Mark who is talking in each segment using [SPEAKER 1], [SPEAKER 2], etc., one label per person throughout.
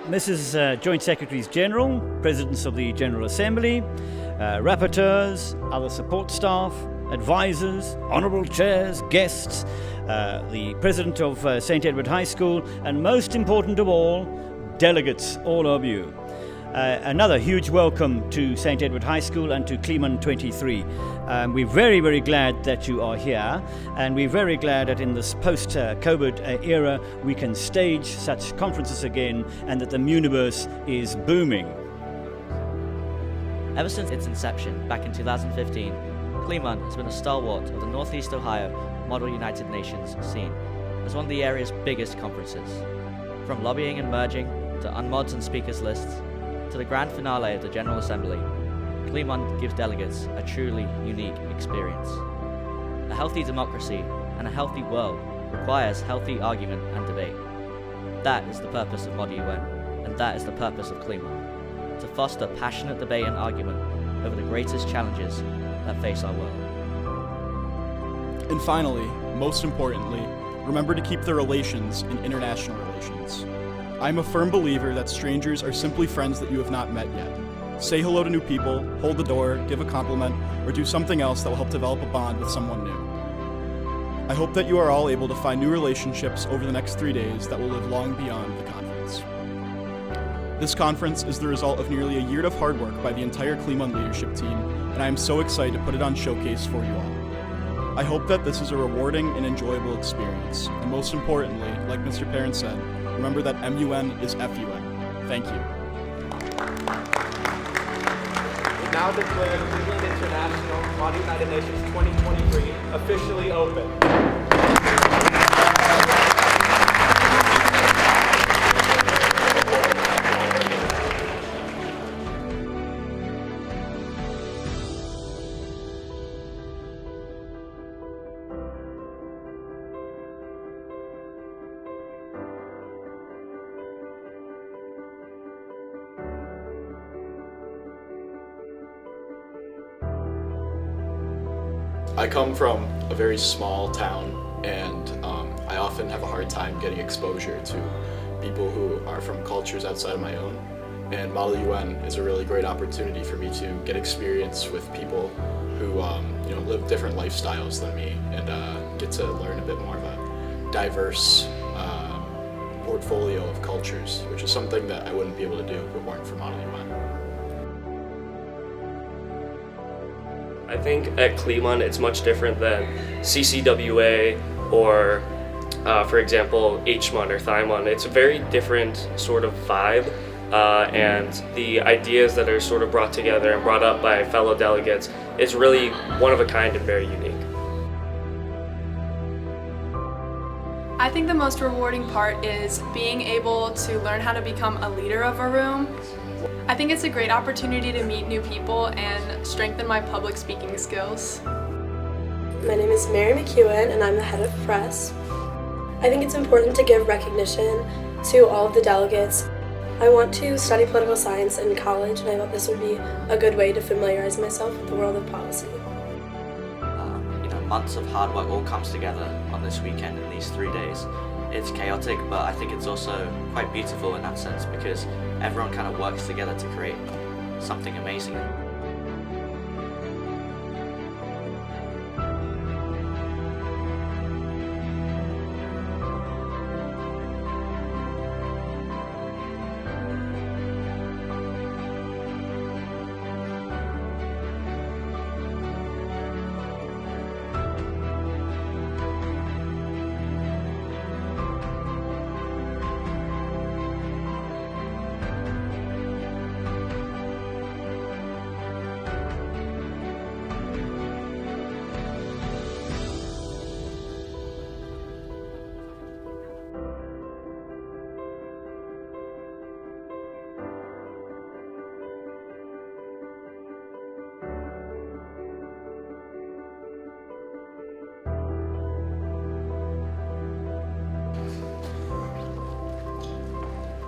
[SPEAKER 1] Mrs. Joint Secretaries General, Presidents of the General Assembly, rapporteurs, other support staff, advisors, honourable chairs, guests, the President of St. Edward High School, and most important of all, delegates, all of you. Another huge welcome to St. Edward High School and to CLEIMUN23. We're very, very glad that you are here, and we're very glad that in this post-COVID era we can stage such conferences again and that the Muniverse is booming.
[SPEAKER 2] Ever since its inception back in 2015, CLEIMUN has been a stalwart of the Northeast Ohio Model United Nations scene as one of the area's biggest conferences. From lobbying and merging to unmods and speakers lists, to the grand finale of the General Assembly, CLEIMUN gives delegates a truly unique experience. A healthy democracy and a healthy world requires healthy argument and debate. That is the purpose of Model UN, and that is the purpose of CLEIMUN, to foster passionate debate and argument over the greatest challenges that face our world.
[SPEAKER 3] And finally, most importantly, remember to keep the relations in international relations. I'm a firm believer that strangers are simply friends that you have not met yet. Say hello to new people, hold the door, give a compliment, or do something else that will help develop a bond with someone new. I hope that you are all able to find new relationships over the next 3 days that will live long beyond the conference. This conference is the result of nearly a year of hard work by the entire CLEIMUN leadership team, and I am so excited to put it on showcase for you all. I hope that this is a rewarding and enjoyable experience, and most importantly, like Mr. Parent said, remember that MUN is FUN. Thank you.
[SPEAKER 4] We now declare Cleveland International Model United Nations 2023 officially open.
[SPEAKER 5] I come from a very small town, and I often have a hard time getting exposure to people who are from cultures outside of my own. And Model UN is a really great opportunity for me to get experience with people who live different lifestyles than me, and get to learn a bit more of a diverse portfolio of cultures, which is something that I wouldn't be able to do if it weren't for Model UN.
[SPEAKER 6] I think at CLEIMUN it's much different than CCWA or, for example, HMUN or THIMUN. It's a very different sort of vibe, and the ideas that are sort of brought together and brought up by fellow delegates is really one of a kind and very unique.
[SPEAKER 7] I think the most rewarding part is being able to learn how to become a leader of a room. I think it's a great opportunity to meet new people and strengthen my public speaking skills.
[SPEAKER 8] My name is Mary McEwen and I'm the head of press. I think it's important to give recognition to all of the delegates. I want to study political science in college, and I thought this would be a good way to familiarize myself with the world of policy.
[SPEAKER 2] Months of hard work all comes together on this weekend in these 3 days. It's chaotic, but I think it's also quite beautiful in that sense because everyone kind of works together to create something amazing.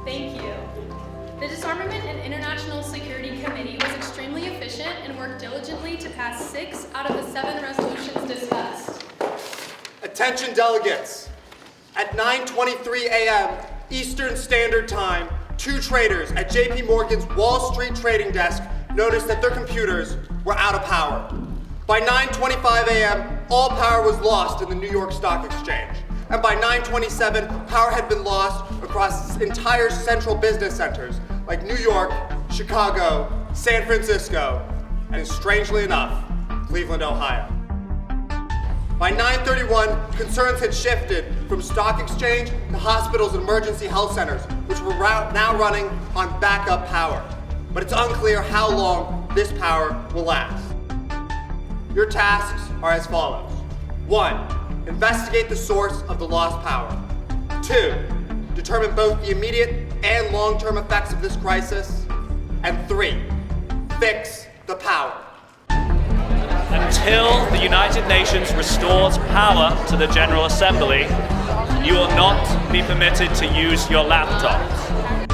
[SPEAKER 9] Thank you. The Disarmament and International Security Committee was extremely efficient and worked diligently to pass 6 out of the 7 resolutions discussed.
[SPEAKER 4] Attention delegates. At 9:23 a.m. Eastern Standard Time,
[SPEAKER 10] two traders at JP Morgan's Wall Street trading desk noticed that their computers were out of power. By 9:25 a.m., all power was lost in the New York Stock Exchange. And by 9:27, power had been lost across entire central business centers like New York, Chicago, San Francisco, and strangely enough, Cleveland, Ohio. By 9:31, concerns had shifted from stock exchange to hospitals and emergency health centers, which were now running on backup power. But it's unclear how long this power will last. Your tasks are as follows. 1, investigate the source of the lost power. 2, determine both the immediate and long-term effects of this crisis. And 3, fix the power.
[SPEAKER 11] Until the United Nations restores power to the General Assembly, you will not be permitted to use your laptops.